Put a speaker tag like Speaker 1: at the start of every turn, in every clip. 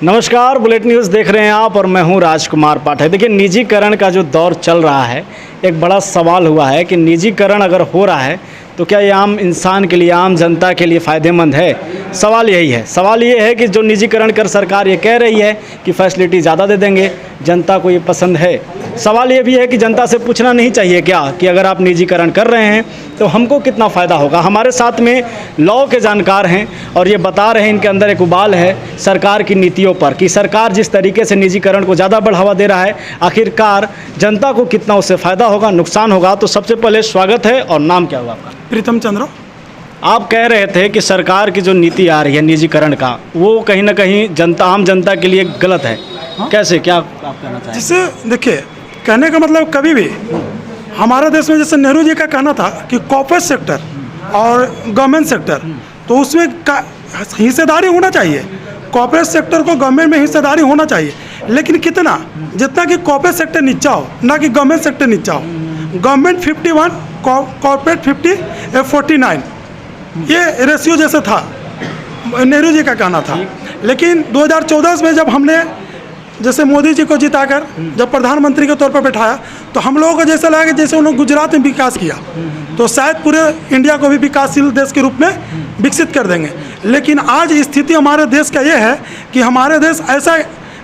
Speaker 1: नमस्कार, bullet news देख रहे हैं आप और मैं हूं राजकुमार पाठक। देखिए, निजीकरण का जो दौर चल रहा है, एक बड़ा सवाल हुआ है कि निजीकरण अगर हो रहा है तो क्या ये आम इंसान के लिए, आम जनता के लिए फ़ायदेमंद है? सवाल यही है। सवाल ये है कि जो निजीकरण कर सरकार ये कह रही है कि फैसिलिटी ज़्यादा दे देंगे, जनता को ये पसंद है। सवाल ये भी है कि जनता से पूछना नहीं चाहिए क्या कि अगर आप निजीकरण कर रहे हैं तो हमको कितना फ़ायदा होगा? हमारे साथ में लॉ के जानकार हैं और ये बता रहे हैं, इनके अंदर एक उबाल है सरकार की नीतियों पर कि सरकार जिस तरीके से निजीकरण को ज़्यादा बढ़ावा दे रहा है, आखिरकार जनता को कितना उससे फ़ायदा होगा, नुकसान होगा। तो सबसे पहले स्वागत है, और नाम क्या हुआ आपका?
Speaker 2: प्रीतम चंद्र।
Speaker 1: आप कह रहे थे कि सरकार की जो नीति आ रही है निजीकरण का, वो कहीं ना कहीं जनता, आम जनता के लिए गलत है। कैसे, क्या आप कहना चाहेंगे?
Speaker 2: जिससे देखिए, कहने का मतलब कभी भी हमारे देश में जैसे नेहरू जी का कहना था कि कॉर्पोरेट सेक्टर और गवर्नमेंट सेक्टर, तो उसमें हिस्सेदारी होना चाहिए। कॉर्पोरेट सेक्टर को गवर्नमेंट में हिस्सेदारी होना चाहिए, लेकिन कितना, जितना कि कॉर्पोरेट सेक्टर नीचा हो, ना कि गवर्नमेंट सेक्टर नीचा हो। गवर्नमेंट 51, कॉर्पोरेट 49, ये रेशियो जैसे था, नेहरू जी का कहना था। लेकिन 2014 में जब हमने जैसे मोदी जी को जिताकर जब प्रधानमंत्री के तौर पर बैठाया, तो हम लोगों को जैसा लगा कि जैसे उन्होंने गुजरात में विकास किया तो शायद पूरे इंडिया को भी विकासशील देश के रूप में विकसित कर देंगे। लेकिन आज स्थिति हमारे देश का ये है कि हमारे देश ऐसा,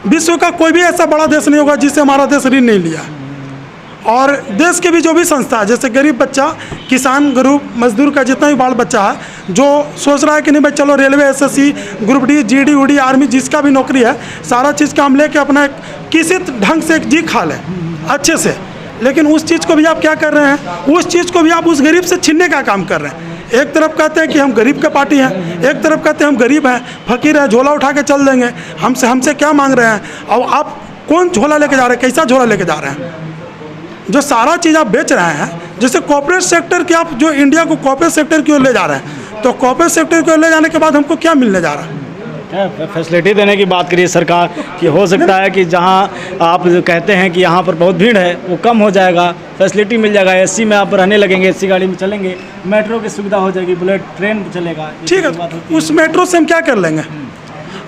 Speaker 2: विश्व का कोई भी ऐसा बड़ा देश नहीं होगा जिससे हमारा देश ऋण नहीं लिया। और देश के भी जो भी संस्था है, जैसे गरीब बच्चा, किसान, गरीब मजदूर का जितना भी बाल बच्चा है, जो सोच रहा है कि नहीं भाई चलो railway, SSC, group D, GD, उडी, आर्मी, जिसका भी नौकरी है, सारा चीज़ का हम लेके अपना किसी ढंग से जी खा लें अच्छे से। लेकिन उस चीज़ को भी आप क्या कर रहे हैं, उस चीज़ को भी आप उस गरीब से छीनने का काम कर रहे हैं। एक तरफ कहते हैं कि हम गरीब का पार्टी हैं, एक तरफ कहते हैं हम गरीब हैं, फकीर हैं, झोला उठा के चल देंगे, हमसे क्या मांग रहे हैं। और आप कौन झोला लेके जा रहे हैं, कैसा झोला लेके जा रहे हैं? जो सारा चीज़ आप बेच रहे हैं, जैसे कॉर्पोरेट सेक्टर की, आप जो इंडिया को कॉर्पोरेट सेक्टर की ओर ले जा रहे हैं, तो कॉर्पोरेट सेक्टर की ओर ले जाने के बाद हमको क्या मिलने जा रहा है?
Speaker 1: क्या फैसिलिटी देने की बात करिए सरकार कि हो सकता है कि जहां आप कहते हैं कि यहां पर बहुत भीड़ है, वो कम हो जाएगा, फैसिलिटी मिल जाएगा, एसी में आप रहने लगेंगे, एसी गाड़ी में चलेंगे, मेट्रो की सुविधा हो जाएगी, बुलेट ट्रेन चलेगा।
Speaker 2: ठीक है, उस मेट्रो से हम क्या कर लेंगे?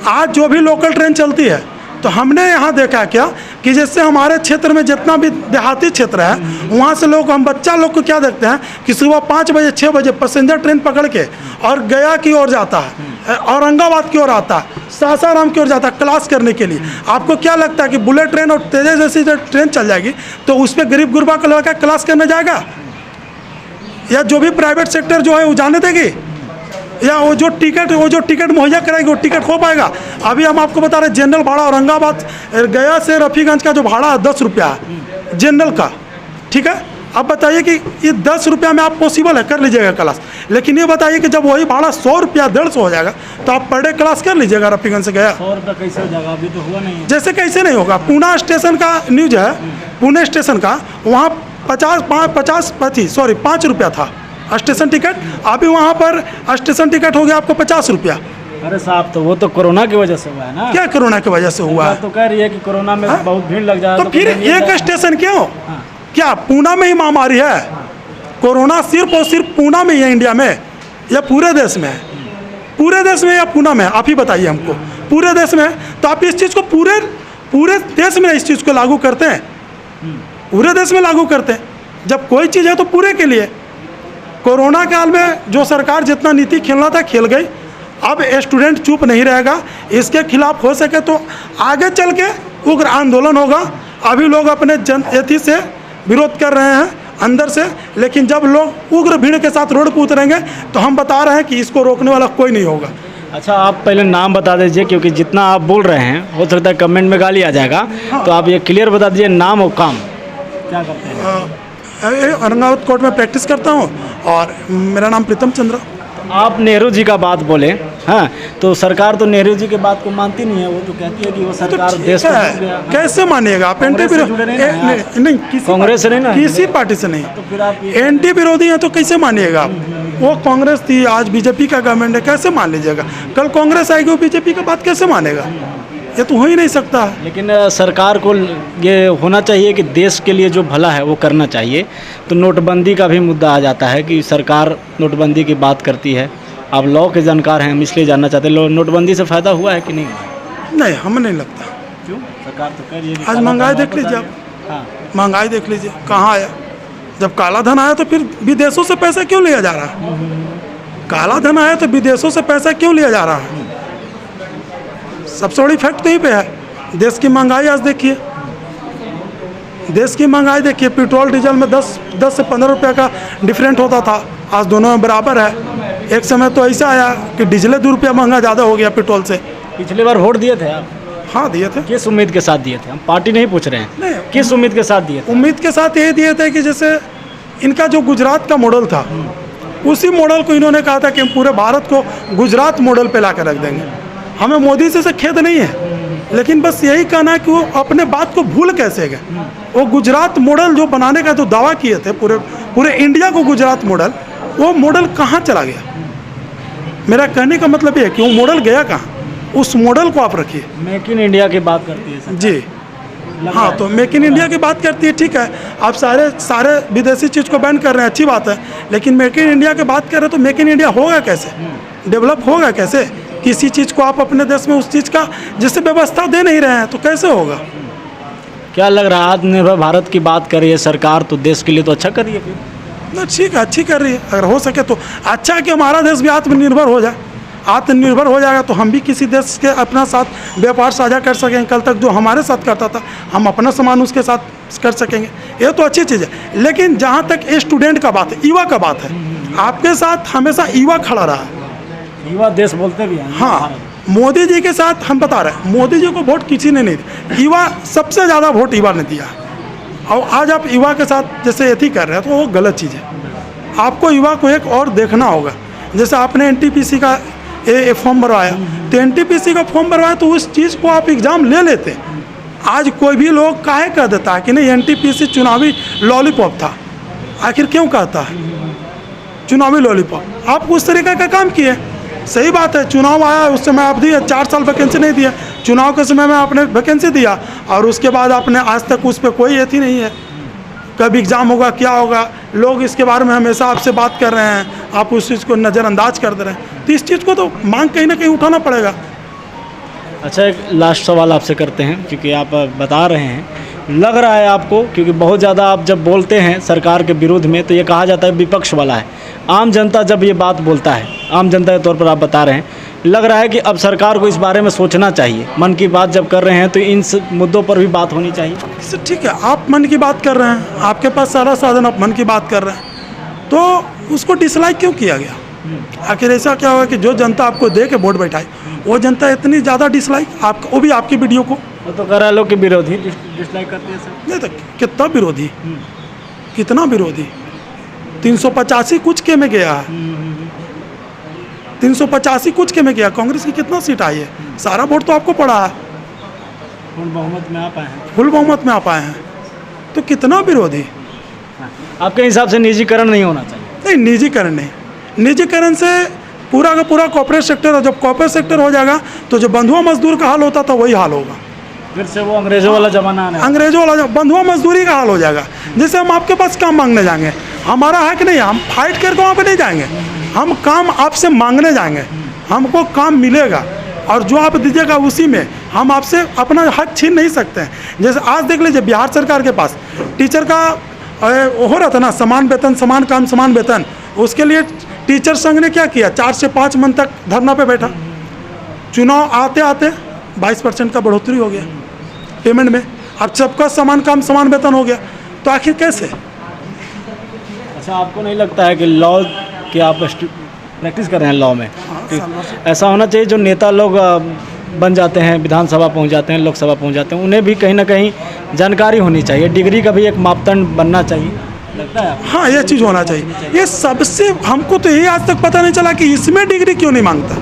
Speaker 2: आज जो भी लोकल ट्रेन चलती है, तो हमने यहाँ देखा क्या कि जैसे हमारे क्षेत्र में जितना भी देहाती क्षेत्र है, वहाँ से लोग, हम बच्चा लोग को क्या देखते हैं कि सुबह 5 बजे 6 बजे पैसेंजर ट्रेन पकड़ के और गया की ओर जाता है, औरंगाबाद की ओर आता है, सासाराम की ओर जाता है क्लास करने के लिए। आपको क्या लगता है कि बुलेट ट्रेन और तेजस जैसी जो ट्रेन चल जाएगी तो उस पर गरीब गुरबा का लड़का क्लास करने जाएगा? या जो भी प्राइवेट सेक्टर जो है वो जाने देगी? या वो जो टिकट मुहैया कराएगी वो टिकट हो पाएगा? अभी हम आपको बता रहे, जनरल भाड़ा औरंगाबाद गया से रफीगंज का जो भाड़ा है 10 रुपया है जनरल का। ठीक है, अब बताइए कि ये 10 रुपया में आप पॉसिबल है, कर लीजिएगा क्लास। लेकिन ये बताइए कि जब वही भाड़ा 100 रुपया 150 हो जाएगा तो आप पर डे क्लास कर लीजिएगा रफीगंज से गया?
Speaker 1: 100 रुपया कैसे हो जाएगा? अभी तो हुआ नहीं है।
Speaker 2: जैसे कैसे नहीं होगा? पूना स्टेशन का न्यूज है, पुणे स्टेशन का, वहाँ 5 रुपया था स्टेशन टिकट, अभी वहाँ पर स्टेशन टिकट हो गया आपको 50 रुपया।
Speaker 1: अरे साहब, तो वो तो कोरोना की वजह से हुआ है ना?
Speaker 2: क्या कोरोना की वजह से हुआ है?
Speaker 1: तो कह रही है कि कोरोना में बहुत भीड़ लग जाए,
Speaker 2: तो फिर एक स्टेशन क्यों? क्या पूना में ही महामारी है? कोरोना सिर्फ और सिर्फ पूना में ही है इंडिया में, या पूरे देश में है? पूरे देश में या पूना में? आप ही बताइए हमको। पूरे देश में, तो आप इस चीज़ को पूरे देश में इस चीज़ को लागू करते हैं, पूरे देश में लागू करते हैं। जब कोई चीज़ है तो पूरे के लिए। कोरोना काल में जो सरकार जितना नीति खेलना था खेल गई। अब स्टूडेंट चुप नहीं रहेगा, इसके खिलाफ हो सके तो आगे चल के उग्र आंदोलन होगा। अभी लोग अपने जनएथी से विरोध कर रहे हैं अंदर से, लेकिन जब लोग उग्र भीड़ के साथ रोड पर उतरेंगे तो हम बता रहे हैं कि इसको रोकने वाला कोई नहीं होगा।
Speaker 1: अच्छा, आप पहले नाम बता दीजिए, क्योंकि जितना आप बोल रहे हैं हो सकता है कमेंट में गाली आ जाएगा। तो आप ये क्लियर बता दीजिए, नाम और काम क्या करते हैं?
Speaker 2: औरंगाबाद कोर्ट में प्रैक्टिस करता हूँ और मेरा नाम प्रीतम चंद्र।
Speaker 1: आप नेहरू जी का बात बोले, हाँ, तो सरकार तो नेहरू जी की बात को मानती नहीं है। वो तो कहती है कि वो सरकार
Speaker 2: तो
Speaker 1: देश
Speaker 2: को कैसे मानिएगा आप? एंटी नहीं,
Speaker 1: कांग्रेस से नहीं ना,
Speaker 2: किसी पार्टी से नहीं।
Speaker 1: तो फिर आप
Speaker 2: एंटी विरोधी हैं तो कैसे मानिएगा आप? वो कांग्रेस थी, आज बीजेपी का गवर्नमेंट है, कैसे मान लीजिएगा? कल कांग्रेस आएगी, वो बीजेपी का बात कैसे मानेगा? ये तो हो ही नहीं सकता।
Speaker 1: लेकिन सरकार को ये होना चाहिए कि देश के लिए जो भला है वो करना चाहिए। तो नोटबंदी का भी मुद्दा आ जाता है कि सरकार नोटबंदी की बात करती है। आप लॉ के जानकार हैं, हम इसलिए जानना चाहते हैं, नोटबंदी से फ़ायदा हुआ है कि नहीं?
Speaker 2: नहीं, हमें नहीं लगता।
Speaker 1: क्यों? सरकार तो कह रही है कि
Speaker 2: आज
Speaker 1: काला
Speaker 2: महंगाई
Speaker 1: धन
Speaker 2: देख
Speaker 1: वापस
Speaker 2: लीजिए
Speaker 1: आ
Speaker 2: आप।
Speaker 1: गया। हाँ,
Speaker 2: महंगाई देख लीजिए कहाँ आया। जब काला धन आया तो फिर विदेशों से पैसा क्यों लिया जा रहा है? काला धन आया तो विदेशों से पैसा क्यों लिया जा रहा है? सबसे बड़ी फैक्ट तो यहीं पे है। देश की महंगाई आज देखिए, देश की महंगाई देखिए। पेट्रोल डीजल में 10 से 15 रुपये का डिफरेंट होता था, आज दोनों में बराबर है। एक समय तो ऐसा आया कि डीजल 2 रुपया महंगा ज़्यादा हो गया पेट्रोल से।
Speaker 1: पिछली बार वोट दिए थे आप?
Speaker 2: हाँ दिए थे।
Speaker 1: किस उम्मीद के साथ दिए थे? हम पार्टी नहीं पूछ रहे हैं,
Speaker 2: नहीं,
Speaker 1: किस उम्मीद के साथ दिए थे?
Speaker 2: उम्मीद के साथ ये दिए थे कि जैसे इनका जो गुजरात का मॉडल था, उसी मॉडल को इन्होंने कहा था कि हम पूरे भारत को गुजरात मॉडल पे ला कर रख देंगे। हमें मोदी से खेद नहीं है, लेकिन बस यही कहना है कि वो अपने बात को भूल कैसे गए। वो गुजरात मॉडल जो बनाने का जो दावा किए थे, पूरे इंडिया को गुजरात मॉडल, वो मॉडल कहाँ चला गया? मेरा कहने का मतलब ये है कि वो मॉडल गया कहाँ? उस मॉडल को आप रखिए।
Speaker 1: मेक इन इंडिया की बात करती है सरकार।
Speaker 2: जी हाँ, तो मेक इन इंडिया की बात करती है, ठीक है। आप सारे विदेशी चीज़ को बैन कर रहे हैं, अच्छी बात है, लेकिन मेक इन इंडिया की बात कर रहे हैं तो मेक इन इंडिया होगा कैसे? डेवलप होगा कैसे? किसी चीज़ को आप अपने देश में उस चीज़ का जैसे व्यवस्था दे नहीं रहे हैं तो कैसे होगा?
Speaker 1: क्या लग रहा है आत्मनिर्भर भारत की बात कर रही है सरकार, तो देश के लिए तो अच्छा कर रही है फिर?
Speaker 2: ना ठीक है, अच्छी कर रही है। अगर हो सके तो अच्छा है कि हमारा देश भी आत्मनिर्भर हो जाए। आत्मनिर्भर हो जाएगा तो हम भी किसी देश के अपना साथ व्यापार साझा कर सकेंगे। कल तक जो हमारे साथ करता था, हम अपना सामान उसके साथ कर सकेंगे। ये तो अच्छी चीज़ है। लेकिन जहाँ तक स्टूडेंट का बात है, युवा का बात है, आपके साथ हमेशा युवा खड़ा रहा है।
Speaker 1: युवा देश बोलते भी हैं।
Speaker 2: हाँ, मोदी जी के साथ हम बता रहे हैं, मोदी जी को वोट किसी ने नहीं दिया, युवा सबसे ज़्यादा वोट युवा ने दिया। और आज आप युवा के साथ जैसे एथी कर रहे हैं तो वो गलत चीज़ है। आपको युवा को एक और देखना होगा। जैसे आपने NTPC का फॉर्म भरवाया, तो NTPC का फॉर्म भरवाया तो उस चीज़ को आप एग्ज़ाम ले लेते। आज कोई भी लोग काहे कह देता है कि नहीं NTPC चुनावी लॉलीपॉप था। आखिर क्यों कहता है चुनावी लॉलीपॉप? आप उस तरीके का काम किए, सही बात है। चुनाव आया, उस समय आप दिए 4 साल वैकेंसी नहीं दिया। चुनाव के समय में आपने वैकेंसी दिया और उसके बाद आपने आज तक उस पर कोई एथी नहीं है। कब एग्ज़ाम होगा, क्या होगा, लोग इसके बारे में हमेशा आपसे बात कर रहे हैं, आप उस चीज़ को नज़रअंदाज कर दे रहे हैं। तो इस चीज़ को तो मांग कहीं ना कहीं उठाना पड़ेगा।
Speaker 1: अच्छा, एक लास्ट सवाल आपसे करते हैं, क्योंकि आप बता रहे हैं, लग रहा है आपको, क्योंकि बहुत ज़्यादा आप जब बोलते हैं सरकार के विरोध में तो ये कहा जाता है विपक्ष वाला है। आम जनता जब ये बात बोलता है, आम जनता के तौर पर आप बता रहे हैं, लग रहा है कि अब सरकार को इस बारे में सोचना चाहिए। मन की बात जब कर रहे हैं तो इन मुद्दों पर भी बात होनी चाहिए।
Speaker 2: ठीक है, आप मन की बात कर रहे हैं, आपके पास सारा साधन, आप मन की बात कर रहे हैं, तो उसको डिसलाइक क्यों किया गया? आखिर ऐसा क्या हुआ कि जो जनता आपको दे के वोट बैठाई, वो जनता इतनी ज़्यादा डिसलाइक, आप वो भी आपकी वीडियो को?
Speaker 1: वो तो कह रहा है लोग कि विरोधी डिसलाइक करते हैं सर।
Speaker 2: नहीं तो कितना विरोधी, कितना विरोधी। 385 कुछ के में गया है, 385 कुछ के में गया। कांग्रेस की कितना सीट आई है? सारा वोट तो आपको पड़ा है।
Speaker 1: फुल बहुमत में आप आए हैं।
Speaker 2: फुल बहुमत में आप आए हैं, तो कितना विरोधी।
Speaker 1: आपके हिसाब से निजीकरण नहीं होना चाहिए?
Speaker 2: नहीं, निजीकरण नहीं। निजीकरण से पूरा का पूरा कॉर्पोरेट सेक्टर, और जब कॉर्पोरेट सेक्टर हो जाएगा तो जो बंधुआ मजदूर का हाल होता था वही हाल होगा।
Speaker 1: फिर से वो अंग्रेजों वाला जमाना आने वाला।
Speaker 2: अंग्रेजों वाला बंधुआ मजदूरी का हाल हो जाएगा। जैसे हम आपके पास काम मांगने जाएंगे, हमारा हक नहीं है, हम फाइट करके वहाँ पे नहीं जाएंगे, हम काम आपसे मांगने जाएंगे, हमको काम मिलेगा और जो आप दीजिएगा उसी में हम आपसे अपना हक छीन नहीं सकते हैं। जैसे आज देख लीजिए, बिहार सरकार के पास टीचर का हो रहा था ना, समान वेतन समान काम समान वेतन, उसके लिए टीचर संघ ने क्या किया, 4 से 5 मन तक धरना पे बैठा। चुनाव आते आते 22% का बढ़ोतरी हो गया पेमेंट में। अब सबका समान काम समान वेतन हो गया, तो आखिर कैसे?
Speaker 1: अच्छा, आपको नहीं लगता है कि लॉ के आप प्रैक्टिस कर रहे हैं लॉ में? ऐसा होना चाहिए, जो नेता लोग बन जाते हैं, विधानसभा पहुंच जाते हैं, लोकसभा पहुंच जाते हैं, उन्हें भी कहीं ना कहीं जानकारी होनी चाहिए, डिग्री का भी एक मापदंड बनना चाहिए, लगता है?
Speaker 2: हाँ, ये चीज़ होना चाहिए। ये सबसे हमको तो यही आज तक पता नहीं चला कि इसमें डिग्री क्यों नहीं मांगता।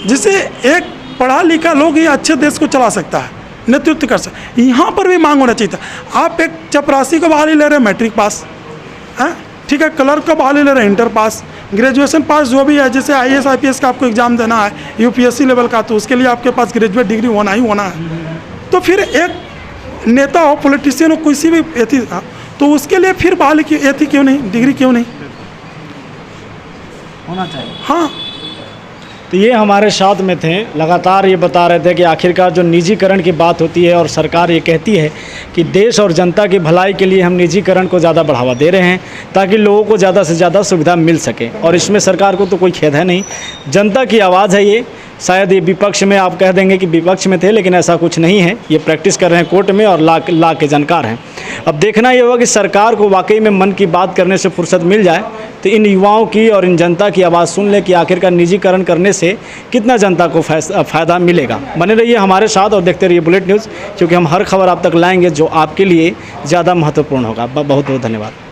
Speaker 2: जिसे एक पढ़ा लिखा लोग ही अच्छे देश को चला सकता है, नेतृत्व कर सकता, यहाँ पर भी मांग होना चाहिए था। आप एक चपरासी को बहाली ले रहे हैं मैट्रिक पास, हैं, ठीक है, क्लर्क का बहाली ले रहे हैं इंटर पास, ग्रेजुएशन पास जो भी है, जैसे IAS IPS का आपको एग्ज़ाम देना है UPSC लेवल का, तो उसके लिए आपके पास ग्रेजुएट डिग्री होना ही होना है। तो फिर एक नेता हो, पॉलिटिशियन हो, किसी भी एथी, तो उसके लिए फिर बहाली की एथी क्यों नहीं, डिग्री क्यों नहीं
Speaker 1: होना चाहिए?
Speaker 2: हाँ,
Speaker 1: तो ये हमारे साथ में थे, लगातार ये बता रहे थे कि आखिरकार जो निजीकरण की बात होती है और सरकार ये कहती है कि देश और जनता की भलाई के लिए हम निजीकरण को ज़्यादा बढ़ावा दे रहे हैं ताकि लोगों को ज़्यादा से ज़्यादा सुविधा मिल सके, और इसमें सरकार को तो कोई खेद है नहीं, जनता की आवाज़ है ये। शायद ये विपक्ष में आप कह देंगे कि विपक्ष में थे, लेकिन ऐसा कुछ नहीं है, ये प्रैक्टिस कर रहे हैं कोर्ट में और ला के जानकार हैं। अब देखना ये होगा कि सरकार को वाकई में मन की बात करने से फुर्सत मिल जाए तो इन युवाओं की और इन जनता की आवाज़ सुन ले कि आखिरकार निजीकरण करने से कितना जनता को फ़ायदा मिलेगा। बने रहिए हमारे साथ और देखते रहिए बुलेट न्यूज़, क्योंकि हम हर खबर आप तक लाएंगे जो आपके लिए ज़्यादा महत्वपूर्ण होगा। बहुत बहुत धन्यवाद।